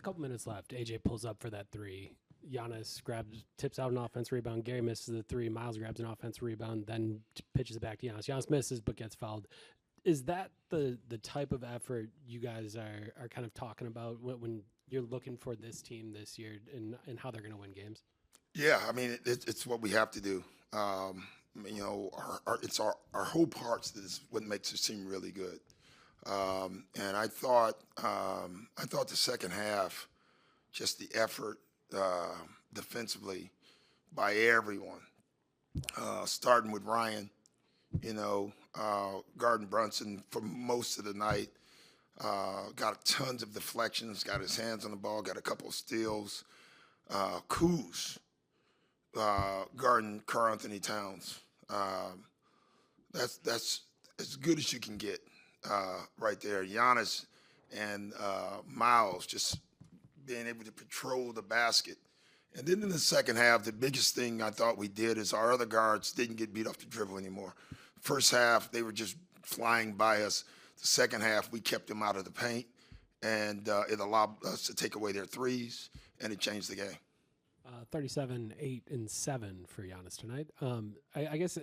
couple minutes left. AJ pulls up for that three. Giannis tips out an offense rebound. Gary misses the three. Miles grabs an offense rebound, then pitches it back to Giannis. Giannis misses but gets fouled. Is that the type of effort you guys are kind of talking about when you're looking for this team this year and how they're going to win games? Yeah, I mean, it's what we have to do. It's our whole parts that is what makes this team really good. And I thought the second half, just the effort defensively by everyone, starting with Ryan, guarding Brunson for most of the night, got tons of deflections, got his hands on the ball, got a couple of steals. Kuz, guarding Karl Anthony Towns. That's as good as you can get right there. Giannis and Miles just being able to patrol the basket. And then in the second half, the biggest thing I thought we did is our other guards didn't get beat off the dribble anymore. First half, they were just flying by us. The second half, we kept them out of the paint, and it allowed us to take away their threes, and it changed the game. 37, 8, and 7 for Giannis tonight. I guess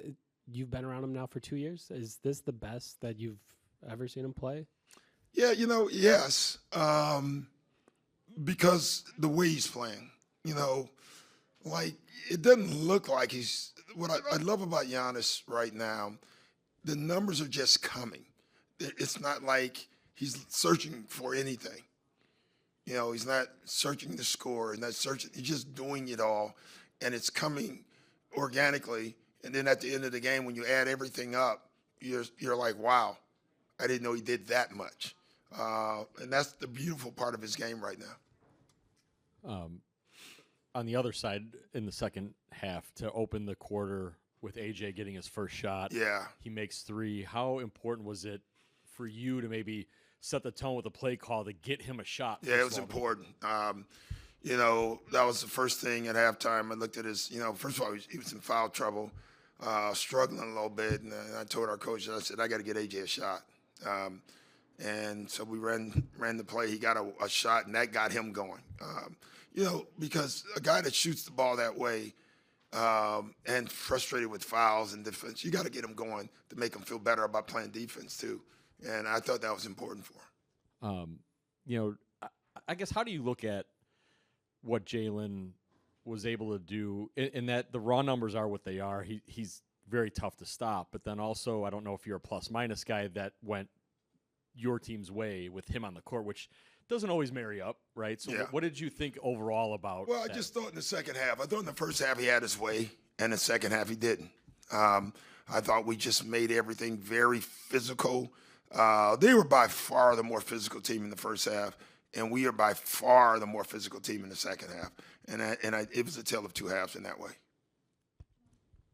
you've been around him now for 2 years. Is this the best that you've ever seen him play? Yeah, yes, because the way he's playing, like it doesn't look like he's – what I love about Giannis right now, the numbers are just coming. It's not like he's searching for anything. He's not searching to score. He's not searching. He's just doing it all, and it's coming organically. And then at the end of the game, when you add everything up, you're like, wow, I didn't know he did that much. And that's the beautiful part of his game right now. On the other side, in the second half, to open the quarter with AJ getting his first shot, yeah, he makes three. How important was it for you to maybe set the tone with a play call to get him a shot? Yeah, it was important. That was the first thing at halftime. I looked at his, first of all, he was in foul trouble, struggling a little bit. And I told our coach, I said, I got to get AJ a shot. And so we ran the play. He got a shot, and that got him going. Because a guy that shoots the ball that way and frustrated with fouls and defense, you got to get him going to make him feel better about playing defense too. And I thought that was important for him. I guess how do you look at what Jalen was able to do in that the raw numbers are what they are. He's very tough to stop, but then also I don't know if you're a plus-minus guy that went your team's way with him on the court, which doesn't always marry up, right? So yeah. What did you think overall about Well, I just thought in the second half. I thought in the first half he had his way, and the second half he didn't. I thought we just made everything very physical. They were by far the more physical team in the first half, and we are by far the more physical team in the second half. And it was a tale of two halves in that way.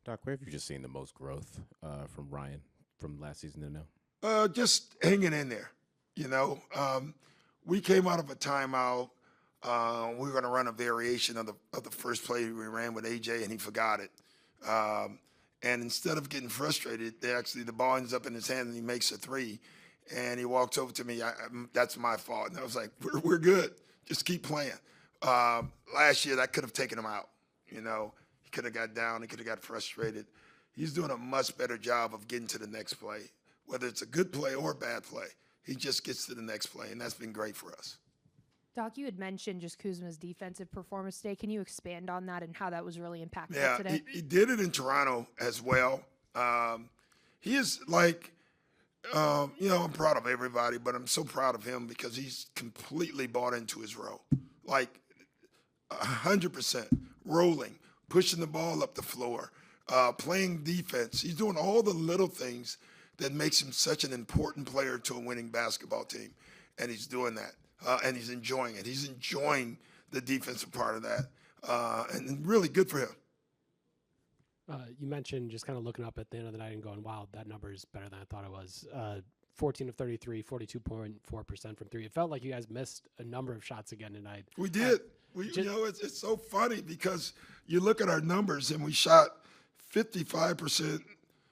Doc, where have you just seen the most growth from Ryan from last season to now? Just hanging in there. We came out of a timeout. We were going to run a variation of the first play we ran with AJ, and he forgot it. And instead of getting frustrated, the ball ends up in his hand, and he makes a three. And he walks over to me. That's my fault. And I was like, we're good. Just keep playing. Last year, that could have taken him out. He could have got down. He could have got frustrated. He's doing a much better job of getting to the next play, whether it's a good play or a bad play. He just gets to the next play, and that's been great for us. Doc, you had mentioned just Kuzma's defensive performance today. Can you expand on that and how that was really impactful today? Yeah, he did it in Toronto as well. He is like, I'm proud of everybody, but I'm so proud of him because he's completely bought into his role. Like 100%, rolling, pushing the ball up the floor, playing defense. He's doing all the little things that makes him such an important player to a winning basketball team, and he's doing that. And he's enjoying it. He's enjoying the defensive part of that, and really good for him. You mentioned just kind of looking up at the end of the night and going, wow, that number is better than I thought it was. 14 of 33, 42.4% from three. It felt like you guys missed a number of shots again tonight. We did. It's so funny because you look at our numbers and we shot 55%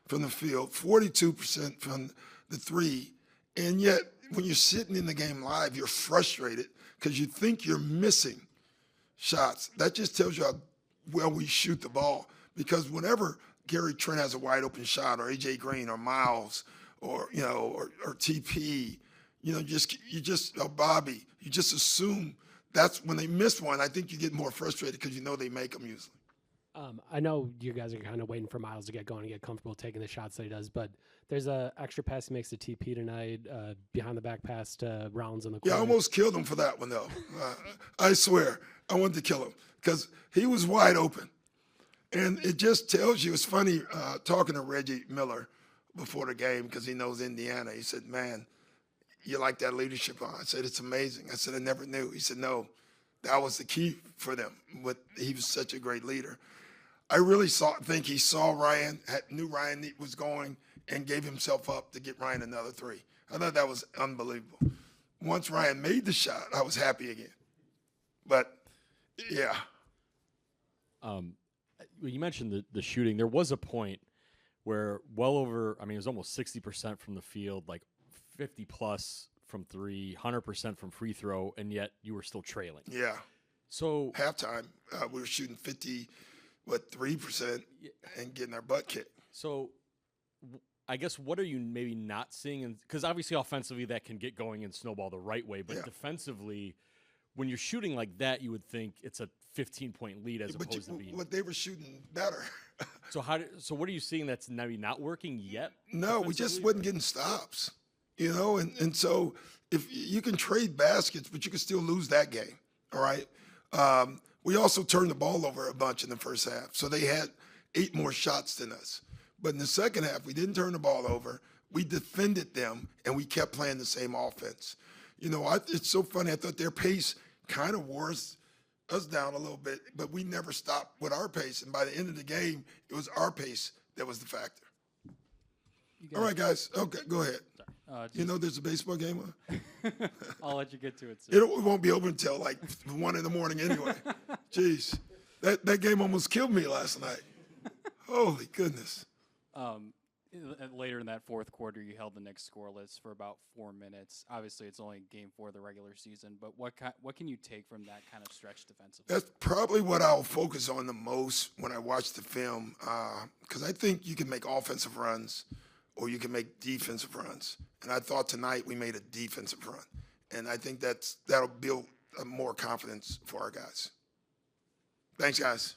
from the field, 42% from the three, and yet when you're sitting in the game live, you're frustrated because you think you're missing shots. That just tells you how well we shoot the ball. Because whenever Gary Trent has a wide open shot, or AJ Green, or Miles, or or TP, or Bobby, you just assume that's when they miss one. I think you get more frustrated because you know they make them usually. I know you guys are kind of waiting for Miles to get going and get comfortable taking the shots that he does, but there's a extra pass he makes to TP tonight, behind the back pass to Rollins in the corner. Yeah, I almost killed him for that one, though. I swear, I wanted to kill him because he was wide open. And it just tells you, it's funny talking to Reggie Miller before the game because he knows Indiana. He said, man, you like that leadership? I said, it's amazing. I said, I never knew. He said, no, that was the key for them. But he was such a great leader. I really think he saw Ryan, knew Ryan was going, and gave himself up to get Ryan another three. I thought that was unbelievable. Once Ryan made the shot, I was happy again. But, yeah. You mentioned the shooting. There was a point where it was almost 60% from the field, like 50+ from three, 100% from free throw, and yet you were still trailing. Yeah. So halftime, we were shooting 3% and getting our butt kicked. So I guess what are you maybe not seeing? Because obviously offensively that can get going and snowball the right way, but defensively, when you're shooting like that, you would think it's a 15-point lead as opposed to being. But they were shooting better. So what are you seeing that's maybe not working yet? No, we just wasn't getting stops, and so if you can trade baskets, but you can still lose that game. All right. We also turned the ball over a bunch in the first half, so they had 8 more shots than us. But in the second half, we didn't turn the ball over. We defended them, and we kept playing the same offense. It's so funny. I thought their pace kind of wore us down a little bit, but we never stopped with our pace. And by the end of the game, it was our pace that was the factor. All right, guys. Okay, go ahead. There's a baseball game on? I'll let you get to it, sir. It won't be over until like 1 in the morning anyway. Jeez. That game almost killed me last night. Holy goodness. Later in that fourth quarter, you held the Knicks scoreless for about 4 minutes. Obviously, it's only game 4 of the regular season, but what can you take from that kind of stretch defensively? That's probably what I'll focus on the most when I watch the film, because I think you can make offensive runs or you can make defensive runs. And I thought tonight we made a defensive run. And I think that'll build more confidence for our guys. Thanks, guys.